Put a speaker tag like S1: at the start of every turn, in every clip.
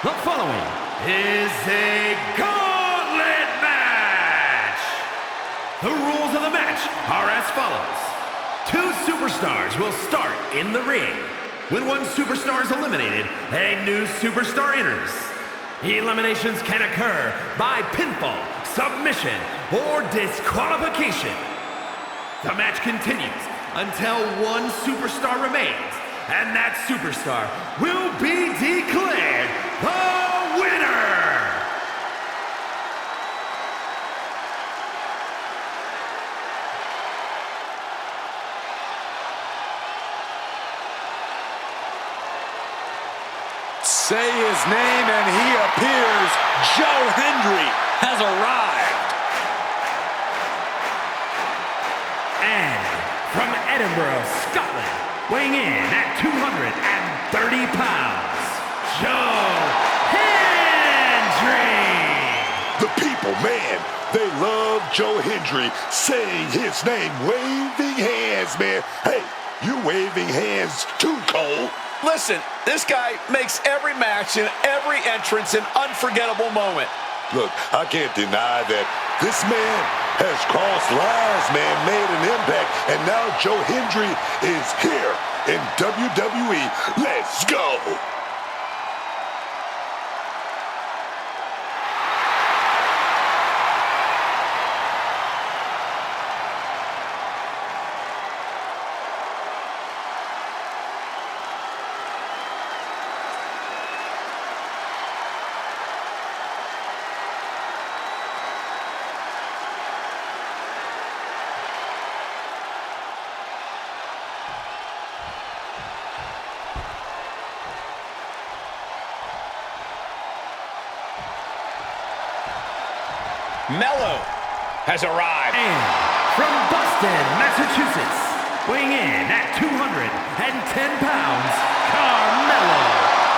S1: The following is a Gauntlet match. The rules of the match are as follows. Two superstars will start in the ring. When one superstar is eliminated, a new superstar enters. Eliminations can occur by pinfall, submission, or disqualification. The match continues until one superstar remains, and that superstar will be declared the winner!
S2: Say his name and he appears. Joe Hendry has arrived.
S1: And from Edinburgh, Scotland, weighing in at 230 pounds, Joe Hendry!
S3: The people, man, they love Joe Hendry saying his name, waving hands, man. Hey, you waving hands too, Cole.
S2: Listen, this guy makes every match and every entrance an unforgettable moment.
S3: Look, I can't deny that this man has crossed lines, man, made an impact, and now Joe Hendry is here in WWE. Let's go!
S2: Mello has arrived.
S1: And from Boston, Massachusetts, weighing in at 210 pounds, Carmelo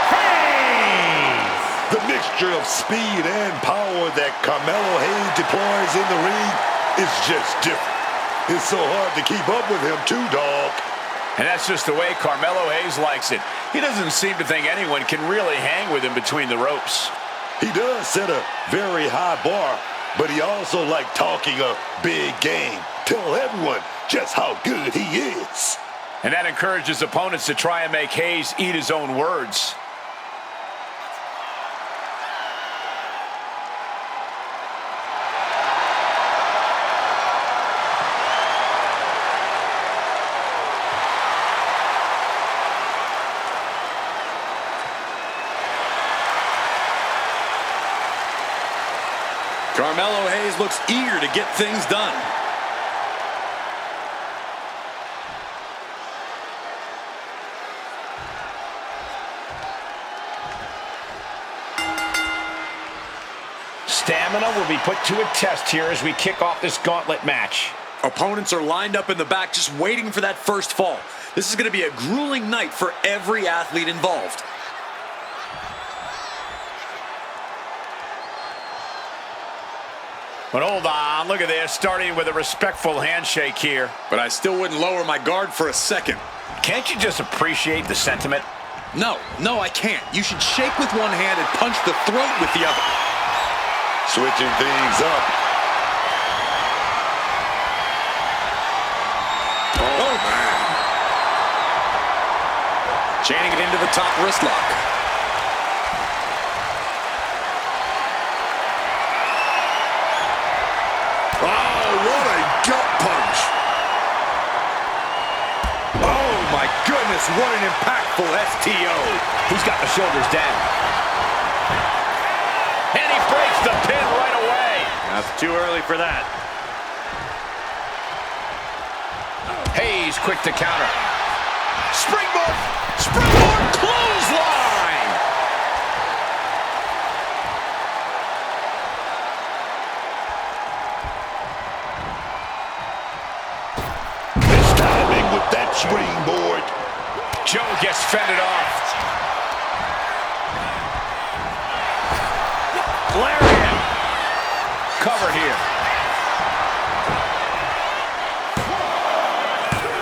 S1: Hayes!
S3: The mixture of speed and power that Carmelo Hayes deploys in the ring is just different. It's so hard to keep up with him too, dog.
S2: And that's just the way Carmelo Hayes likes it. He doesn't seem to think anyone can really hang with him between the ropes.
S3: He does set a very high bar, but he also likes talking a big game. Tell everyone just how good he is.
S2: And that encourages opponents to try and make Hayes eat his own words.
S4: Carmelo Hayes looks eager to get things done.
S2: Stamina will be put to a test here as we kick off this gauntlet match.
S4: Opponents are lined up in the back just waiting for that first fall. This is going to be a grueling night for every athlete involved.
S2: But hold on, look at this, starting with a respectful handshake here.
S4: But I still wouldn't lower my guard for a second.
S2: Can't you just appreciate the sentiment?
S4: No, I can't. You should shake with one hand and punch the throat with the other.
S3: Switching things up.
S4: Oh, man. Chaining it into the top wrist lock.
S2: What an impactful STO. He's got the shoulders down. And he breaks the pin right away.
S1: That's too early for that.
S2: Hayes quick to counter. Springboard! Springboard clothesline!
S3: This timing with that springboard.
S2: Joe gets fended off. Lariat. Covered here.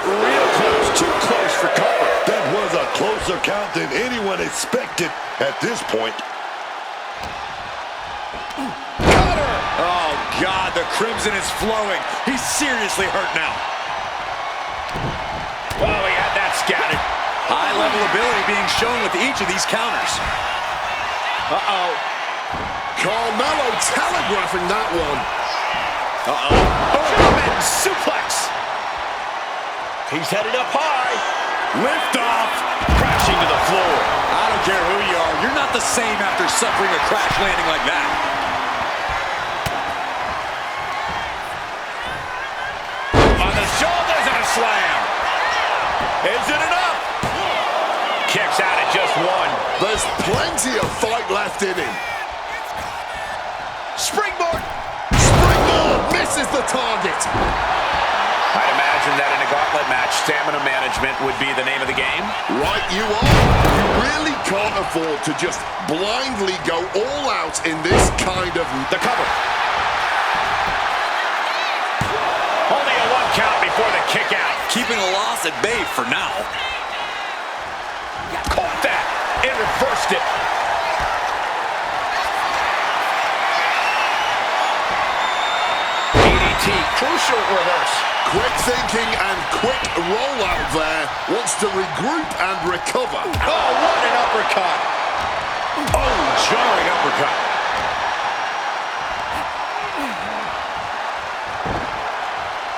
S2: Real close, too close for cover.
S3: That was a closer count than anyone expected at this point.
S4: Oh, God, the crimson is flowing. He's seriously hurt now.
S2: Oh, he had that scouted.
S4: High-level ability being shown with each of these counters. Uh-oh.
S5: Carmelo telegraphing that one.
S2: German suplex. He's headed up high.
S4: Lift off.
S2: Crashing to the floor.
S4: I don't care who you are. You're not the same after suffering a crash landing like that.
S2: On the shoulders and a slam. Is it enough? Kicks out at just one.
S5: There's plenty of fight left in him.
S2: Springboard.
S5: Springboard misses the target.
S2: I'd imagine that in a gauntlet match, stamina management would be the name of the game.
S5: Right you are. You really can't afford to just blindly go all out in this kind of...
S2: The cover. Only a one count before the kick out.
S4: Keeping a loss at bay for now.
S2: Caught that and reversed it. DDT, crucial reverse.
S5: Quick thinking and quick rollout there. Wants to regroup and recover.
S2: Oh, what an uppercut. Oh, jarring uppercut.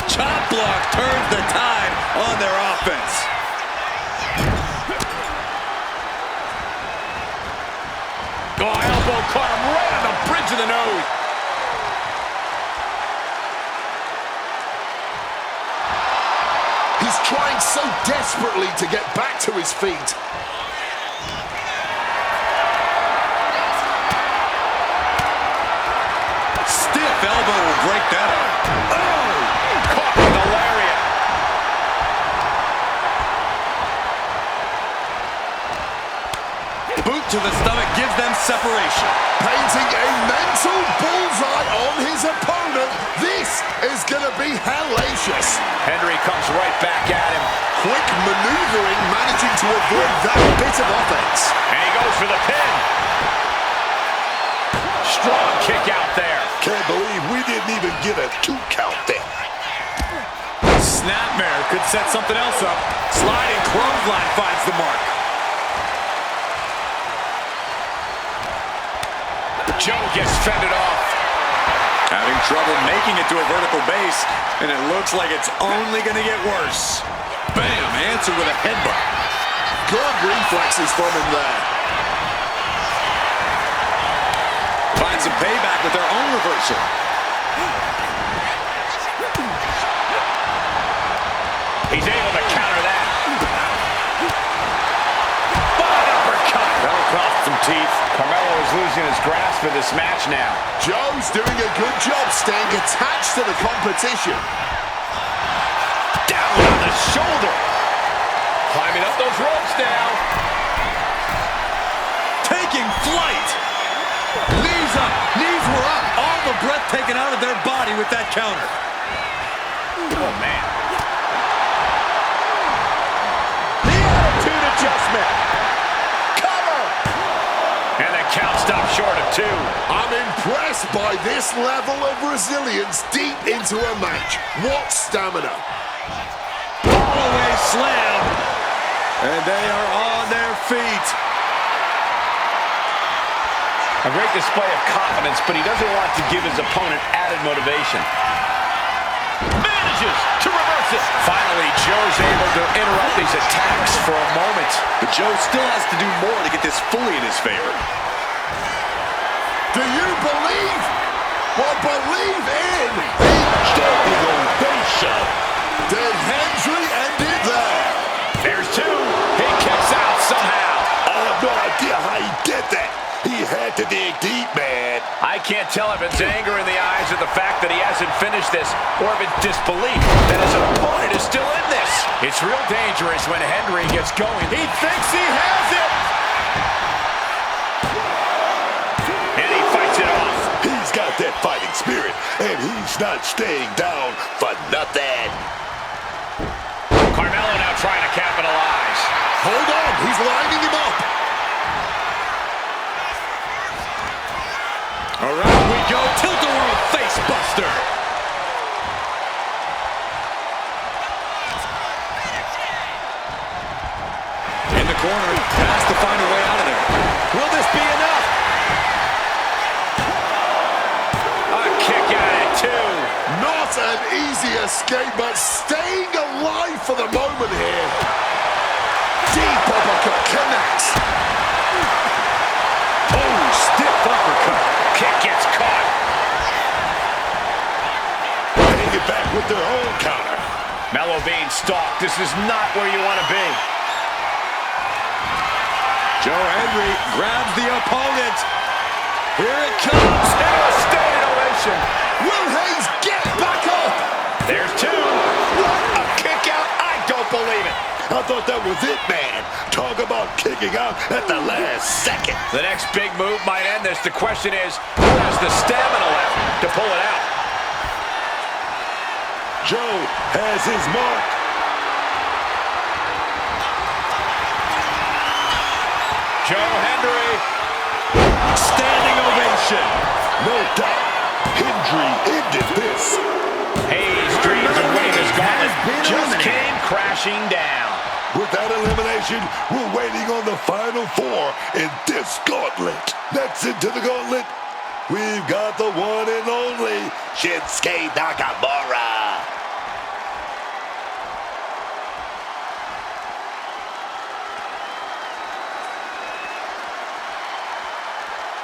S4: Chop block turns the tide on their offense.
S2: Oh, elbow caught him right on the bridge of the nose.
S5: He's trying so desperately to get back to his feet.
S4: Stiff elbow will break that up.
S2: Oh, caught with a lariat.
S4: Boot to the stomach gives them separation.
S5: Painting a mental bullseye on his opponent. This is going to be hellacious.
S2: Henry comes right back at him.
S5: Quick maneuvering, managing to avoid that bit of offense.
S2: And he goes for the pin. Strong kick out there.
S3: Can't believe we didn't even get a 2 count there.
S4: Snapmare could set something else up. Sliding clothesline finds the mark.
S2: Joe gets fended off.
S4: Having trouble making it to a vertical base, and it looks like it's only going to get worse. Bam! Answered with a headbutt.
S5: Good reflexes from him there.
S4: Find some payback with their own reversal.
S2: He's able to counter that. But uppercut. That'll cost some teeth. Carmelo is losing his grasp of this match now.
S5: Joe's doing a good job staying attached to the competition.
S2: Down on the shoulder. Climbing up those ropes now.
S4: Taking flight. Knees up. Knees were up. All the breath taken out of their body with that counter.
S2: Oh, man. The attitude adjustment. Cover. And the count stopped short of 2.
S5: I'm impressed by this level of resilience deep into a match. What stamina.
S4: All-the-way slam. And they are on their feet.
S2: A great display of confidence, but he doesn't want to give his opponent added motivation. Manages to reverse it. Finally, Joe's able to interrupt these attacks for a moment.
S4: But Joe still has to do more to get this fully in his favor.
S5: Do you believe? Well, believe in the
S3: Standing ovation.
S5: Did Hendry end it there?
S2: There's 2. He kicks out somehow.
S3: I have no idea how he did that. He had to dig deep, man.
S2: I can't tell if it's anger in the eyes or the fact that he hasn't finished this, or if it's disbelief that his opponent is still in this. It's real dangerous when Henry gets going. He thinks he has it. And he fights it off.
S3: He's got that fighting spirit, and he's not staying down for nothing.
S2: Carmelo now trying to capitalize.
S5: Hold on, he's lining him up.
S2: Around we
S4: corner. Has to find a way out of there.
S2: Will this be enough? A kick out at 2.
S5: Not an easy escape, but staying alive for the moment here. Deep uppercut connects.
S2: Oh, stiff uppercut. Kick gets caught.
S3: They get back with their own counter.
S2: Mellow being stalked. This is not where you want to be.
S4: Joe Hendry grabs the opponent. Here it comes.
S2: And a standing ovation.
S5: Will Hayes get back up?
S2: There's 2. What a kick out. I don't believe it.
S3: I thought that was it, man. Talk about kicking out at the last second.
S2: The next big move might end this. The question is, who has the stamina left to pull it out?
S3: Joe has his mark.
S2: Joe Hendry.
S4: Standing ovation.
S3: No doubt, Hendry ended this.
S2: Hayes' dreams of winning this gauntlet just came crashing down.
S3: With that elimination, we're waiting on the final 4 in this gauntlet. Next into the gauntlet, we've got the one and only Shinsuke Nakamura.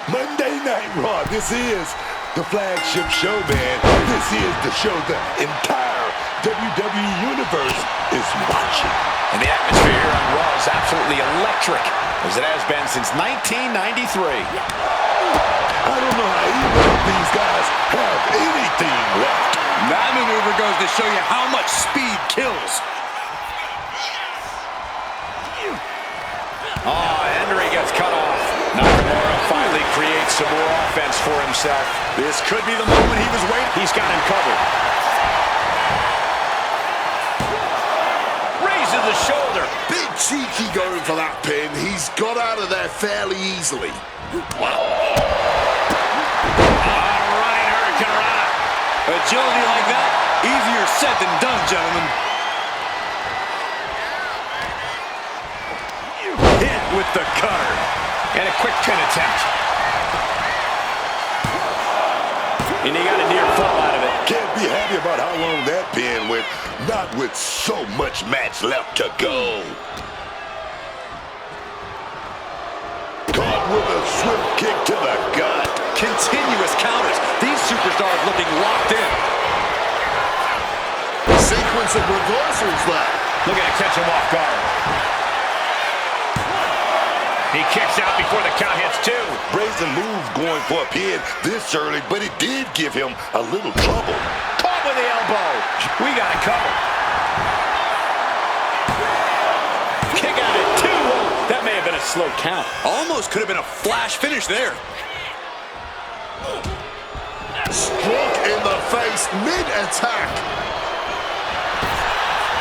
S3: Monday Night Raw, this is the flagship show, man. This is the show the entire WWE Universe is watching.
S2: And the atmosphere here on Raw is absolutely electric, as it has been since 1993.
S3: I don't know how either of these guys have anything left.
S4: That maneuver goes to show you how much speed kills.
S2: Oh, Hendry gets cut off. Nakamura finally creates some more offense for himself.
S4: This could be the moment he was waiting.
S2: He's got him covered. Raises the shoulder.
S5: Big cheeky going for that pin. He's got out of there fairly easily.
S2: Running Hurricanrana.
S4: Agility like that, easier said than done, gentlemen. Hit with the cutter.
S2: And a quick pin attempt. And he got a near fall out of it.
S3: Can't be happy about how long that pin went, not with so much match left to go. Caught with a swift kick to the gut.
S4: Continuous counters. These superstars looking locked in.
S5: Sequence of reversals there.
S2: Looking to catch him off guard. He kicks out before the count hits 2.
S3: Brazen move going for a pin this early, but it did give him a little trouble.
S2: Caught with the elbow. We got it covered. Kick out at 2. That may have been a slow count.
S4: Almost could have been a flash finish there.
S5: Struck in the face mid-attack.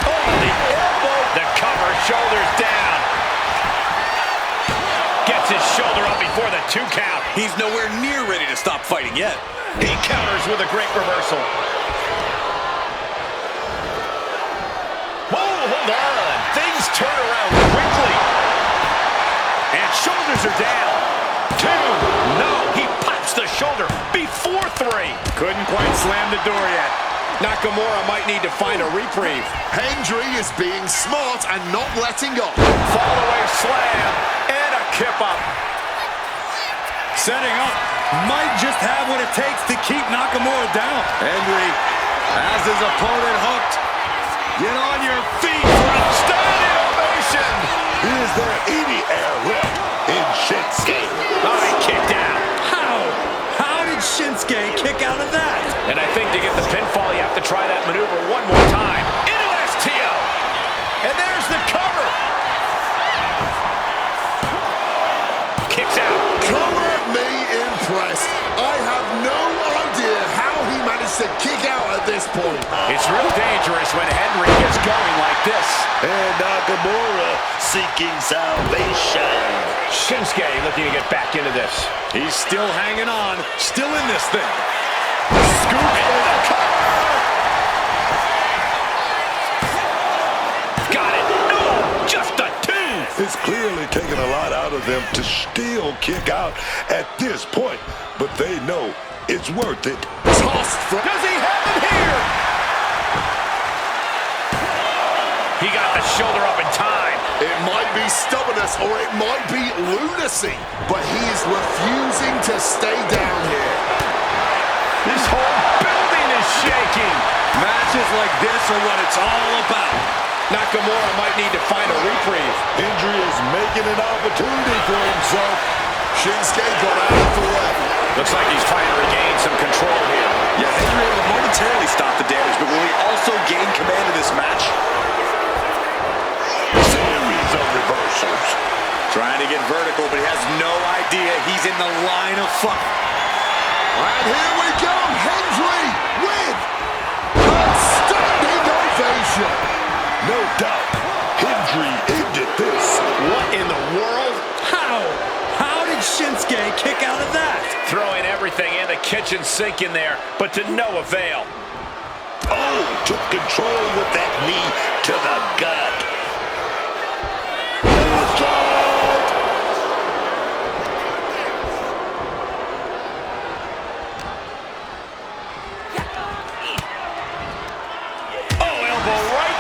S2: Oh, the elbow. The cover, shoulders down. Gets his shoulder up before the 2 count.
S4: He's nowhere near ready to stop fighting yet.
S2: He counters with a great reversal. Whoa, hold on. Things turn around quickly. And shoulders are down. 2. No, he pops the shoulder before 3. Couldn't quite slam the door yet. Nakamura might need to find a reprieve.
S5: Hendry is being smart and not letting go.
S2: Fall away slam and a kip up.
S4: Setting up. Might just have what it takes to keep Nakamura down. Hendry has his opponent hooked. Get on your feet for a
S2: Standing ovation.
S3: Is there any air left in Shinsuke?
S2: Oh, he kicked out.
S4: How? How did Shinsuke kick out of that?
S2: And I think to get the pinfall, you have to try that maneuver one more time. Into STO. And there's the cover. Kicks out.
S5: Come at me impressed. I have no idea how he managed to kick out at this point.
S2: It's real dangerous when Hendry gets going like this.
S3: And Nakamura seeking salvation.
S2: Shinsuke looking to get back into this.
S4: He's still hanging on. Still in this thing.
S2: Scoop into the cover. Got it. No, just a 2.
S3: It's clearly taken a lot out of them to still kick out at this point, but they know it's worth it.
S5: Tossed from...
S2: Does he have it here? He got the shoulder up in time.
S5: It might be stubbornness or it might be lunacy, but he is refusing to stay down here.
S2: This whole building is shaking.
S4: Matches like this are what it's all about.
S2: Nakamura might need to find a reprieve.
S3: Injury is making an opportunity for himself.
S5: Shinsuke got out of the way.
S2: Looks like he's trying to regain some control here.
S4: Yeah, Henry able to momentarily stop the damage, but will he also gain command of this match?
S3: Series of reversals.
S4: Trying to get vertical, but he has no idea he's in the line of fire.
S5: And here we go, Hendry with a standing ovation.
S3: No doubt, Hendry ended this.
S2: What in the world?
S4: How? How did Shinsuke kick out of that?
S2: Throwing everything in the kitchen sink in there, but to no avail.
S3: Oh, took control with that knee to the gut.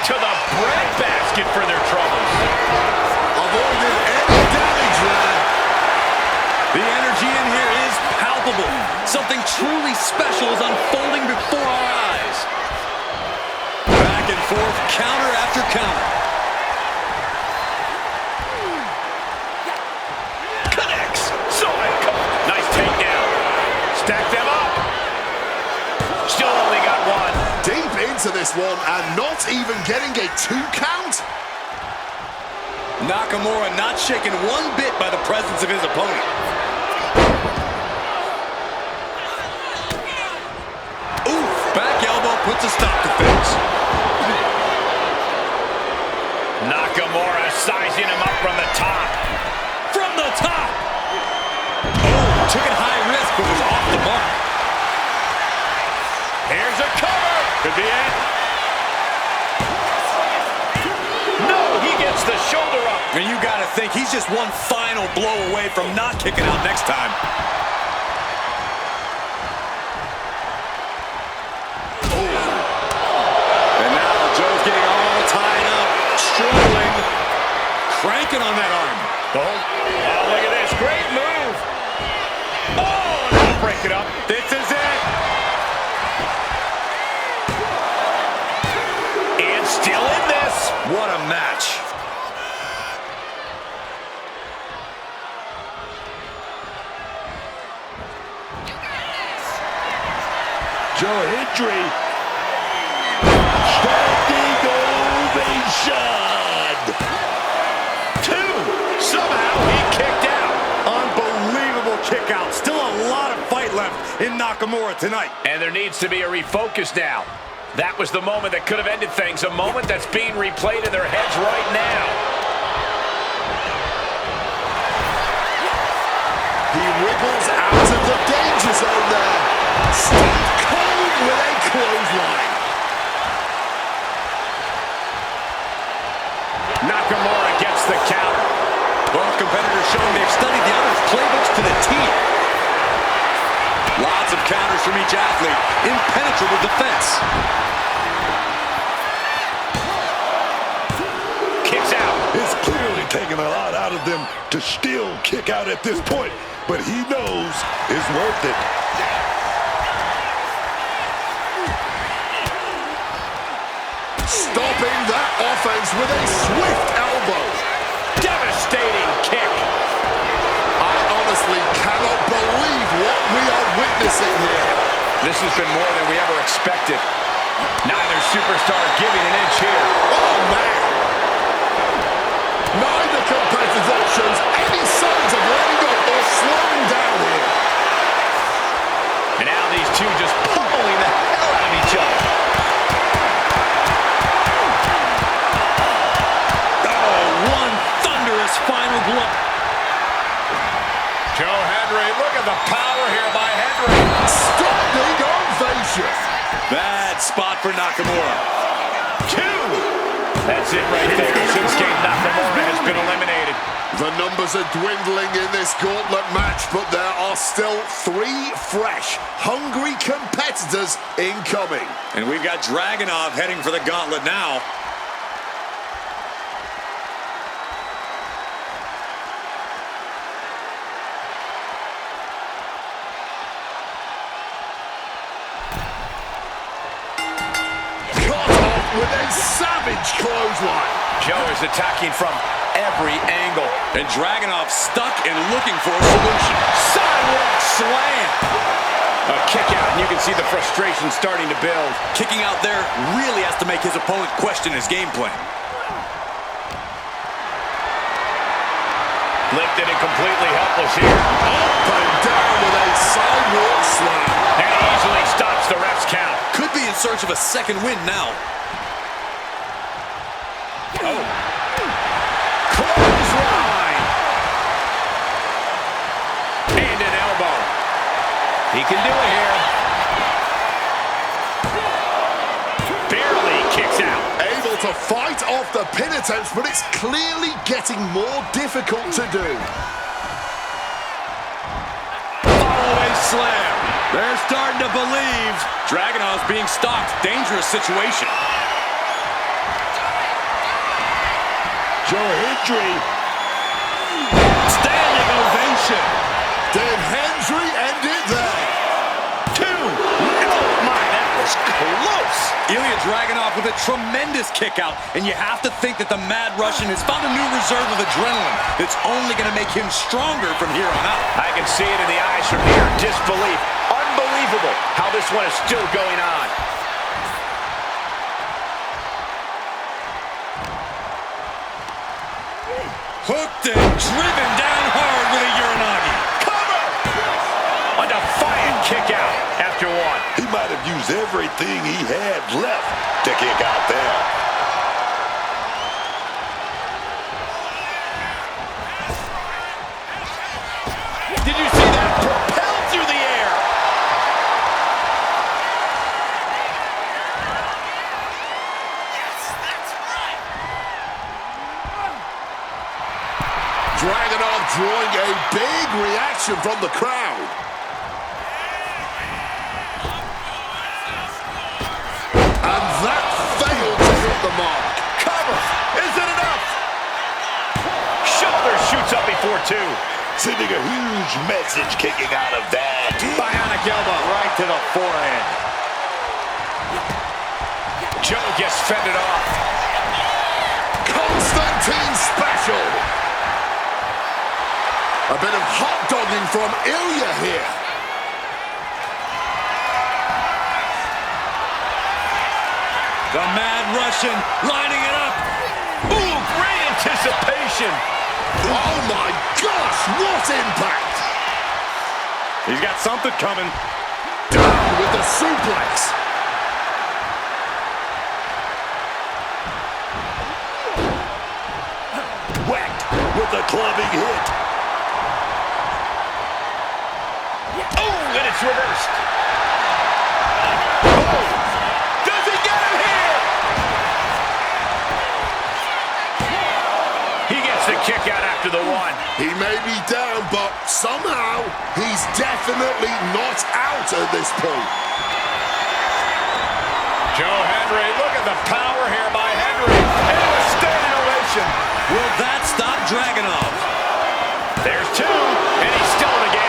S2: To the breadbasket for their troubles.
S5: Avoided any damage there.
S4: The energy in here is palpable. Something truly special is unfolding before our eyes. Back and forth, counter after counter.
S2: Connects. Nice takedown. Stack them up. Still only got one.
S5: Deep into this one and not even getting a 2 count.
S4: Nakamura not shaken one bit by the presence of his opponent. Oof, back elbow puts a stop to things.
S2: Nakamura sizing him up from the top.
S4: From the top! Oh, took it high risk but was off the mark.
S2: Here's a cover. Could be it. No, he gets the shoulder up.
S4: And you got to think he's just one final blow away from not kicking out next time. And now Joe's getting all tied up, struggling, cranking on that arm.
S2: Oh, look at this. Great move. Oh, that'll break it up.
S4: This is it.
S2: And still in this.
S4: What a match.
S3: Joe Hendry. Standing ovation.
S2: 2. Somehow he kicked out.
S4: Unbelievable kick out. Still a lot of fight left in Nakamura tonight.
S2: And there needs to be a refocus now. That was the moment that could have ended things. A moment that's being replayed in their heads right now.
S5: He wriggles out of the danger zone there. Stone Cold with a clothesline.
S2: Nakamura gets the counter.
S4: Both competitors showing they've studied the other's playbooks to the T. Lots of counters from each athlete. Impenetrable defense.
S2: Kicks out.
S3: It's clearly taken a lot out of them to still kick out at this point, but he knows it's worth it.
S5: Stopping that offense with a swift elbow.
S2: Devastating kick.
S5: I honestly cannot believe what we are witnessing here.
S2: This has been more than we ever expected. Neither superstar giving an inch here.
S5: Oh, man. Neither competitor shows any signs of letting up or slowing down here.
S2: And now these two just pummeling the hell out of each other.
S4: Oh, one thunderous final blow.
S2: Joe Hendry, look at the power here by Hendry.
S5: Standing ovation.
S4: Bad spot for Nakamura.
S2: 2. That's it right there. Shinsuke Nakamura has been eliminated.
S5: The numbers are dwindling in this gauntlet match, but there are still 3 fresh, hungry competitors incoming.
S4: And we've got Dragunov heading for the gauntlet now.
S5: With a savage clothesline.
S2: Joe is attacking from every angle.
S4: And Dragunov stuck and looking for a solution.
S2: Sidewalk slam. A kick out, and you can see the frustration starting to build.
S4: Kicking out there really has to make his opponent question his game plan.
S2: Lifted and completely helpless here.
S5: Up and down with a sidewalk slam.
S2: And he easily stops the ref's count.
S4: Could be in search of a second win now.
S2: Oh. Clothesline. And an elbow. He can do it here. Barely kicks out.
S5: Able to fight off the pin attempts, but it's clearly getting more difficult to do.
S4: Follow-away slam. They're starting to believe. Dragunov's being stalked. Dangerous situation.
S3: Joe Hendry.
S4: Standing ovation.
S5: Did Hendry end it there?
S2: 2. Oh my, that was close.
S4: Ilya Dragunov with a tremendous kick out, and you have to think that the Mad Russian has found a new reserve of adrenaline that's only going to make him stronger from here on out.
S2: I can see it in the eyes from here. Disbelief. Unbelievable how this one is still going on.
S4: Hooked and driven down hard with a Uranagi.
S2: Cover! A defiant kick out after 1.
S3: He might have used everything he had left to kick out there.
S2: Did you see that? Propelled through the air.
S5: Dragunov drawing a big reaction from the crowd. And that failed to hit the mark.
S2: Cover. Is it enough? Shoulder shoots up before 2.
S3: Sending a huge message kicking out of that.
S2: Bionic elbow right to the forehead. Joe gets fended off.
S5: Constantine special. A bit of hot dogging from Ilya here.
S4: The Mad Russian lining it up.
S2: Ooh, great anticipation.
S5: Oh my gosh, what impact!
S4: He's got something coming.
S5: Down with the suplex.
S3: Whacked with a clubbing hit.
S2: Oh, and it's reversed. Oh, does he get him here? He gets the kick out after the 1.
S5: He may be down, but somehow he's definitely not out at this point.
S2: Joe Hendry, look at the power here by Hendry. And a standing ovation.
S4: Will that stop Dragunov?
S2: There's 2, and he's still in the game.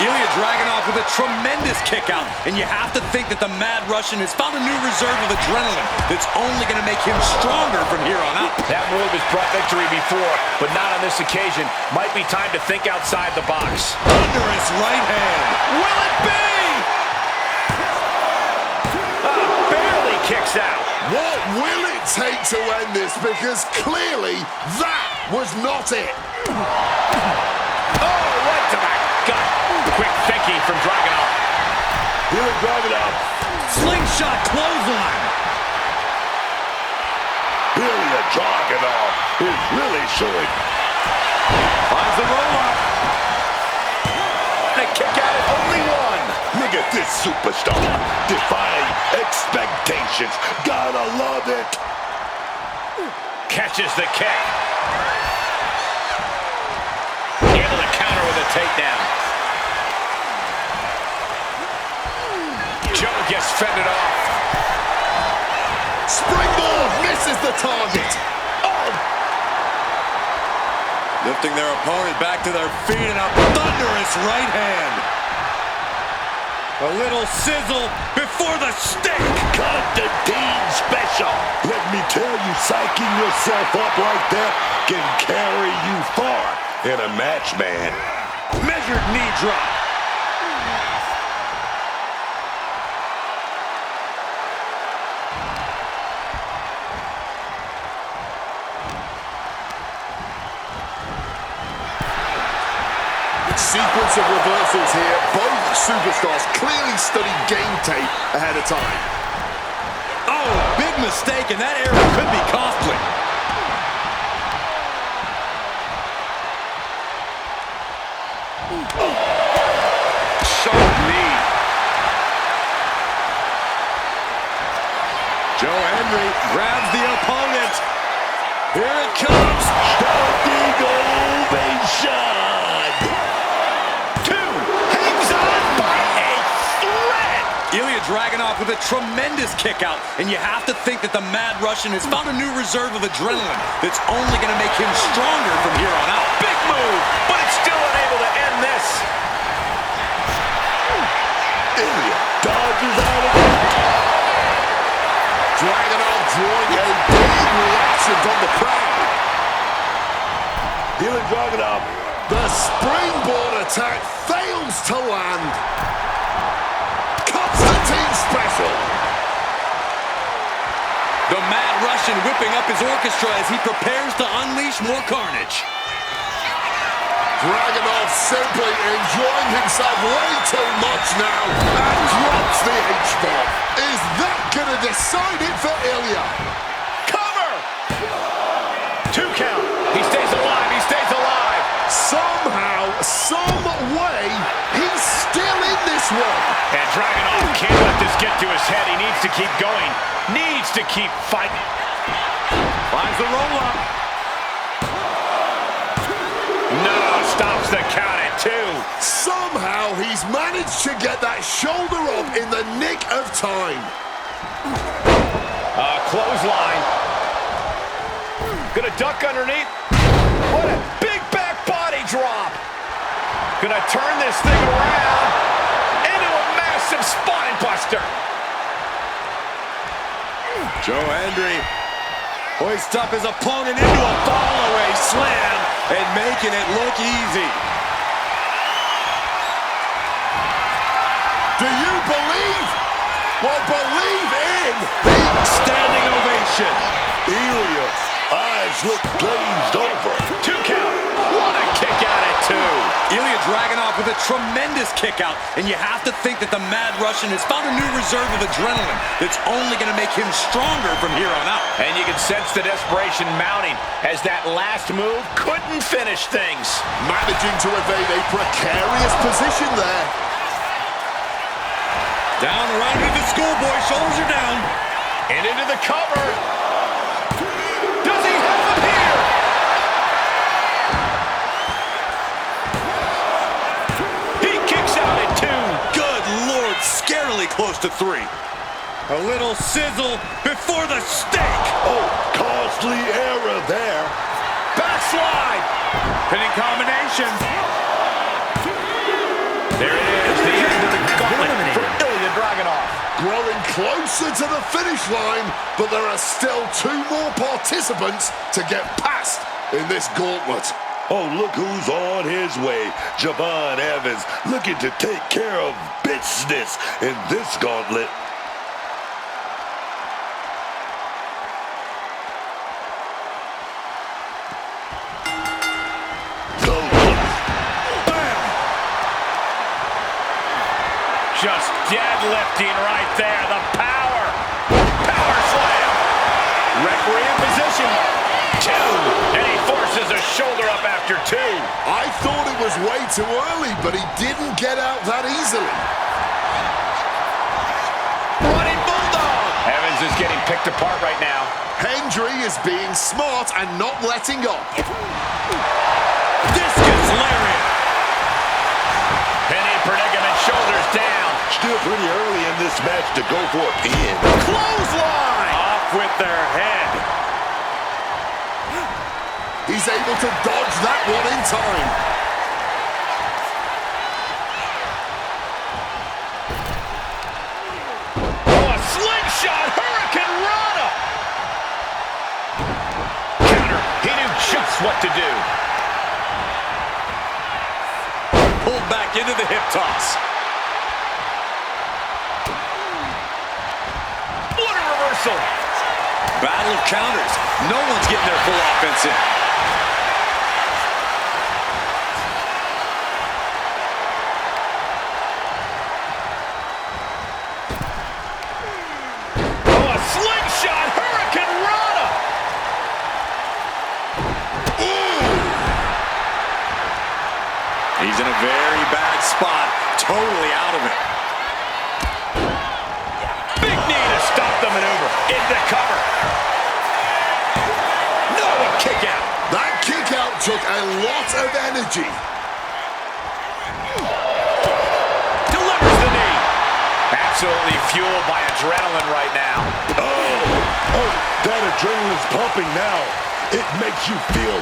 S4: Ilya Dragunov with a tremendous kick out, and you have to think that the Mad Russian has found a new reserve of adrenaline that's only going to make him stronger from here on out.
S2: That move has brought victory before, but not on this occasion. Might be time to think outside the box.
S4: Under his right hand.
S2: Will it be? Barely kicks out.
S5: What will it take to end this? Because clearly that was not it.
S2: Oh, right to the gut. Quick thinking from Dragunov.
S3: Ilya Dragunov.
S4: Slingshot clothesline.
S3: Ilya Dragunov is really showing.
S4: Finds the roll-up.
S2: And a kick out at only 1.
S3: Look at this superstar. Defying expectations. Gotta love it.
S2: Catches the kick. Able to counter with a takedown. Joe gets fended off.
S5: Springboard misses the target. Oh!
S4: Lifting their opponent back to their feet and a thunderous right hand. A little sizzle before the stick.
S3: Constantine special. Let me tell you, psyching yourself up like that can carry you far in a match, man.
S2: Measured knee drop.
S5: Sequence of reversals here. Both superstars clearly studied game tape ahead of time.
S4: Oh, big mistake, and that error could be costly.
S2: Sharp knee.
S4: Joe Hendry grabs the opponent. Here it comes.
S3: Standing ovation.
S4: Ilya Dragunov with a tremendous kick out, and you have to think that the Mad Russian has found a new reserve of adrenaline that's only going to make him stronger from here on out.
S2: Big move, but it's still unable to end this.
S3: Ilya dodges out of it.
S5: Dragunov drawing a big reaction from the crowd.
S3: Ilya Dragunov.
S5: The springboard attack fails to land. Constantine special.
S4: The Mad Russian whipping up his orchestra as he prepares to unleash more carnage.
S5: Dragunov simply enjoying himself way too much now and drops the H-bomb. Is that going to decide it for Ilya?
S2: Cover! 2 count. He stays alive. He stays alive.
S5: Somehow, some way, he's still in this one.
S2: And Dragunov can't let this get to his head. He needs to keep going. Needs to keep fighting.
S4: Finds the roll-up.
S2: No, stops the count at 2.
S5: Somehow, he's managed to get that shoulder up in the nick of time.
S2: Clothesline. Gonna duck underneath. What a big back body drop. Gonna turn this thing around into a massive spine buster.
S4: Joe Hendry hoists up his opponent into a fall-away slam and making it look easy.
S5: Do you believe? Well, believe in
S4: Standing ovation.
S3: Ilya, eyes look glazed over.
S2: 2 count. What a kick out at 2.
S4: Ilya Dragunov with a tremendous kick out, and you have to think that the Mad Russian has found a new reserve of adrenaline that's only going to make him stronger from here on out.
S2: And you can sense the desperation mounting as that last move couldn't finish things.
S5: managing to evade a precarious position there.
S4: Down around into the schoolboy, shoulders are down.
S2: And into the cover. Does he have him here? He kicks out at 2.
S4: Good Lord, scarily close to 3. A little sizzle before the stake.
S3: Oh, costly error there.
S2: Backslide.
S4: Pinning combination.
S2: There it is. The end of the gauntlet for Ilya Dragunov.
S5: Growing closer to the finish line, but there are still 2 more participants to get past in this gauntlet.
S3: Oh, look who's on his way. Javon Evans looking to take care of business in this gauntlet.
S2: Just deadlifting right there. The power. Power slam. Referee in position. 2. And he forces a shoulder up after 2.
S5: I thought it was way too early, but he didn't get out that easily.
S2: Running bulldog. Evans is getting picked apart right now.
S5: Hendry is being smart and not letting up.
S2: Discus lariat. Penny predicament, shoulders down.
S3: Still pretty early in this match to go for a pin.
S2: Clothesline. Off with their head.
S5: He's able to dodge that one in time.
S2: Oh, a slingshot hurricane rana. Counter. He knew just what to do. Pulled back into the hip toss. What a reversal. Battle of counters. No one's getting their full offense in. Oh, a slingshot hurricane rana. He's in a very bad spot. Totally out of it. Big knee to stop the maneuver. Into cover. No, a kick out.
S5: That kick out took a lot of energy.
S2: Delivers the knee. Absolutely fueled by adrenaline right now.
S3: Oh, that adrenaline's pumping now. It makes you feel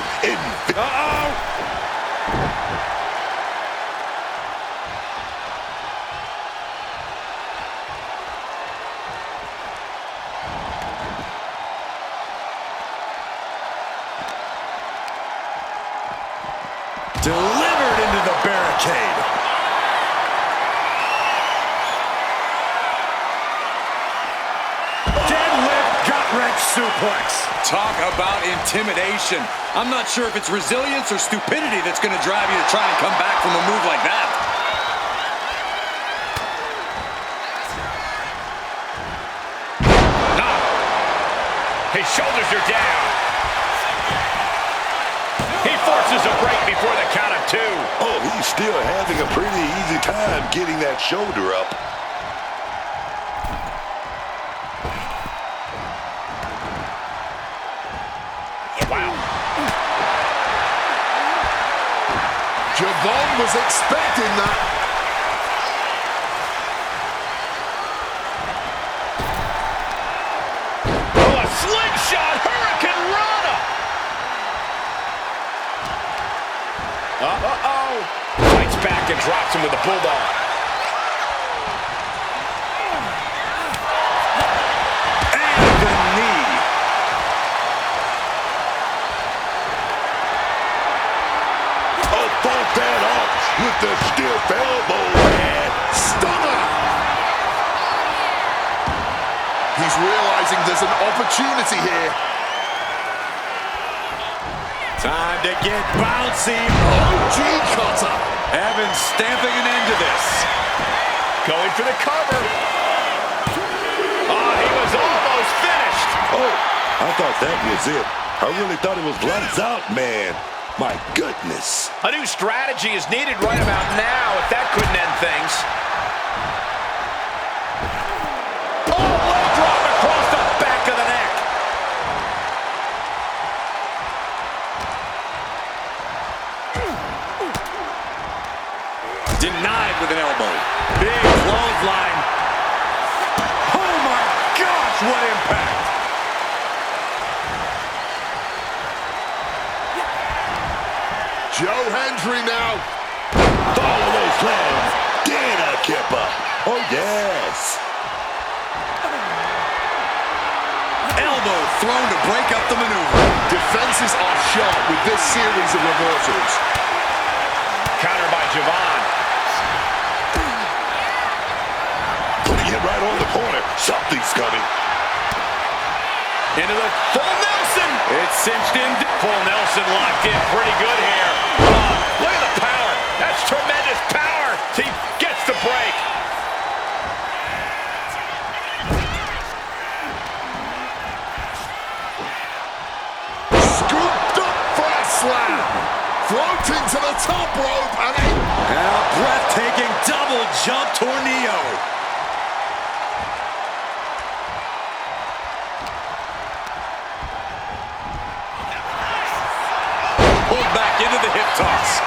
S2: Delivered into the barricade. Deadlift gut-wrench suplex.
S4: Talk about intimidation. I'm not sure if it's resilience or stupidity that's going to drive you to try and come back from a move like that.
S2: No. His shoulders are down. He forces a break before the count of 2.
S3: Oh, he's still having a pretty easy time getting that shoulder up.
S2: Wow.
S5: Javon was expecting that.
S2: Oh, a slingshot hurricane rana. Uh-oh. Fights back and drops him with a bulldog. And the knee.
S3: Oh, fought that off with the stiff elbow, man.
S5: Stunner! He's realizing there's an opportunity here.
S2: Time to get bouncy.
S5: OG cutter.
S4: Evans stamping an end to this.
S2: Going for the cover. Oh, he was almost finished.
S3: Oh, I thought that was it. I really thought it was lights out, man. My goodness.
S2: A new strategy is needed right about now if that couldn't end things. Oh, leg drop across the back of the neck. Denied with an elbow. Big clothesline. Oh my gosh, what impact.
S5: Joe Hendry now.
S3: Follow those slams. Dana Kipper. Oh, yes.
S4: Elbow thrown to break up the maneuver.
S5: Defenses are sharp with this series of reversals.
S2: Counter by Javon.
S3: Putting him right on the corner. Something's coming.
S2: Into the full Nelson. It's cinched in. Full Nelson locked in pretty good here. Oh, look at the power. That's tremendous power. He gets the break.
S5: Scooped up for a slam. Floating to the top rope and
S4: And a breathtaking double jump tornado.
S2: toss.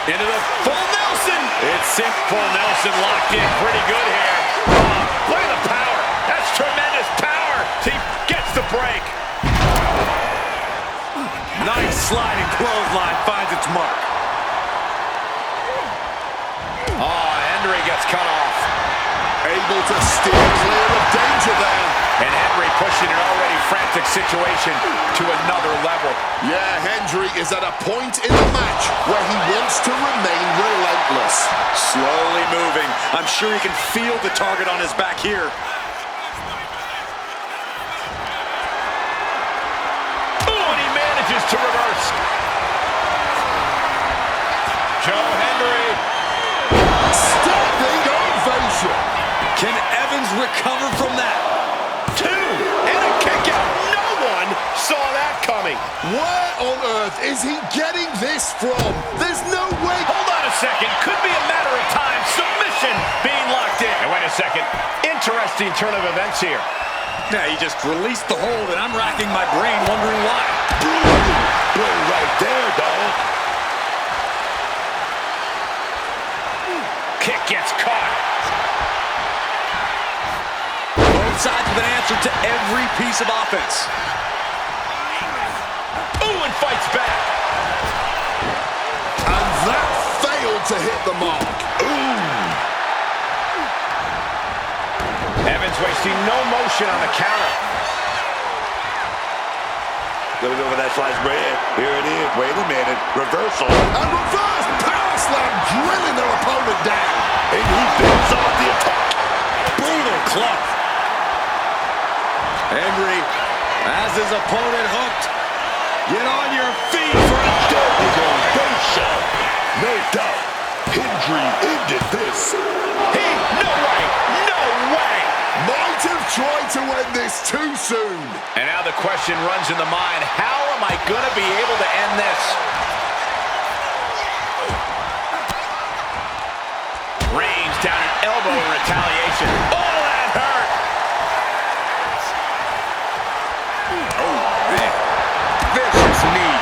S2: Into the full Nelson. It's sent full Nelson locked in pretty good here. Oh, look at the power. That's tremendous power. He gets the break.
S4: Nice sliding clothesline finds its mark.
S2: Oh, Henry gets cut off.
S5: Able to steer clear of danger there.
S2: And Henry pushing an already frantic situation to another level.
S5: Yeah, Hendry is at a point in the match where he wants to remain relentless.
S4: Slowly moving. I'm sure he can feel the target on his back here.
S2: Oh, and he manages to reverse. Joe Hendry.
S5: Standing ovation.
S4: Can Evans recover from that?
S2: Two, and a kick out. No one saw that coming.
S5: Where on earth is he getting this from? There's no way.
S2: Hold on a second. Could be a matter of time. Submission being locked in. And wait a second. Interesting turn of events here.
S4: Yeah, he just released the hold, and I'm racking my brain wondering why.
S3: Boom right there, dog.
S2: Kick gets caught.
S4: Both sides with an answer to every piece of offense.
S2: Ooh, and fights back.
S5: And that failed to hit the mark.
S3: Ooh.
S2: Evans wasting no motion on the counter.
S3: Let me go for that sliced bread. Here it is. Wait a minute. Reversal.
S5: And reverse power slam, drilling their opponent down.
S3: And he builds off the attack.
S4: Brutal club. Henry has his opponent hooked. Get on your feet for a
S3: Doggone ovation. No doubt. Hendry ended this.
S2: No way. No way.
S5: Might have tried to end this too soon.
S2: And now the question runs in the mind, how am I going to be able to end this? Reigns down an elbow in retaliation. Oh, that hurt.
S4: Oh, man. Vicious knee.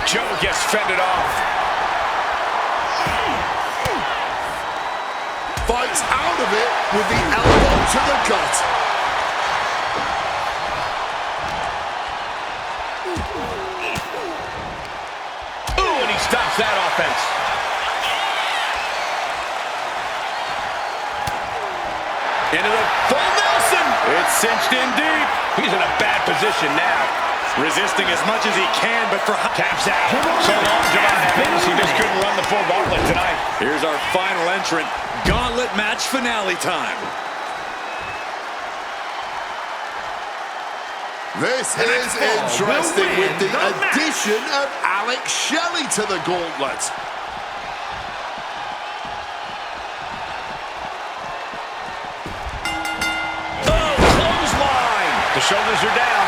S2: Joe gets fended off.
S5: Fights out of it with the elbow to the gut.
S2: Ooh, and he stops that offense. Into the full Nelson. It's cinched in deep. He's in a bad position now.
S4: Resisting as much as he can, but for...
S2: Taps out. So long, John Evans. He just couldn't run the full gauntlet tonight.
S4: Here's our final entrant. Gauntlet match finale time.
S5: This is interesting with the addition of Alex Shelley to the gauntlet.
S2: Oh, clothesline. The shoulders are down.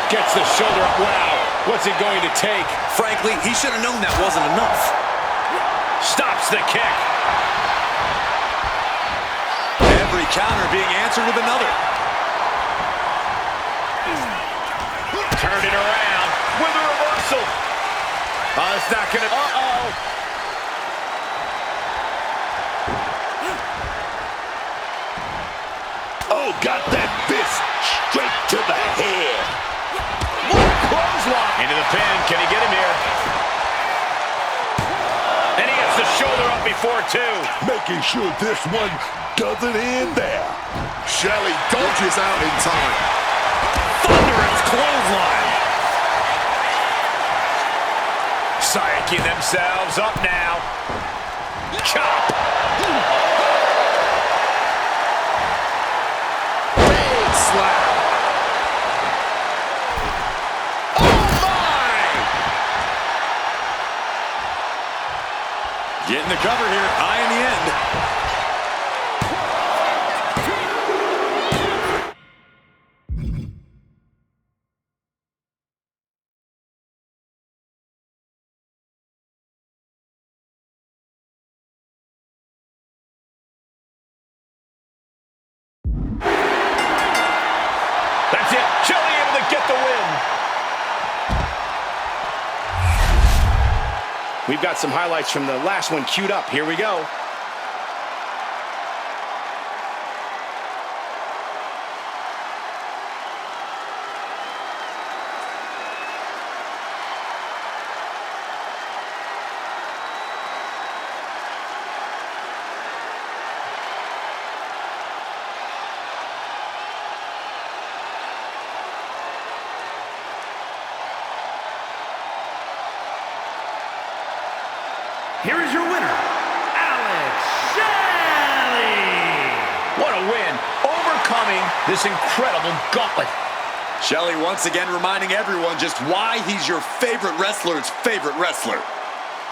S2: Gets the shoulder up. Wow. What's it going to take?
S4: Frankly, he should have known that wasn't enough.
S2: Stops the kick.
S4: Every counter being answered with another.
S2: Turned it around with a reversal. Oh, it's not going to... Uh-oh.
S3: Oh, got that fist straight to the head.
S2: What a clothesline. Into the pin. Can he get him here? And he gets the shoulder up before two.
S3: Making sure this one doesn't end there.
S5: Shelley dodges out in time.
S2: Thunderous clothesline. Psyching themselves up now. Chop.
S5: Big slap.
S2: Oh, my!
S4: Getting the cover here, high in the end.
S2: get the win. We've got some highlights from the last one queued up. Here we go.
S1: Here is your winner, Alex Shelley.
S2: What a win, overcoming this incredible gauntlet.
S4: Shelley once again reminding everyone just why he's your favorite wrestler's favorite wrestler.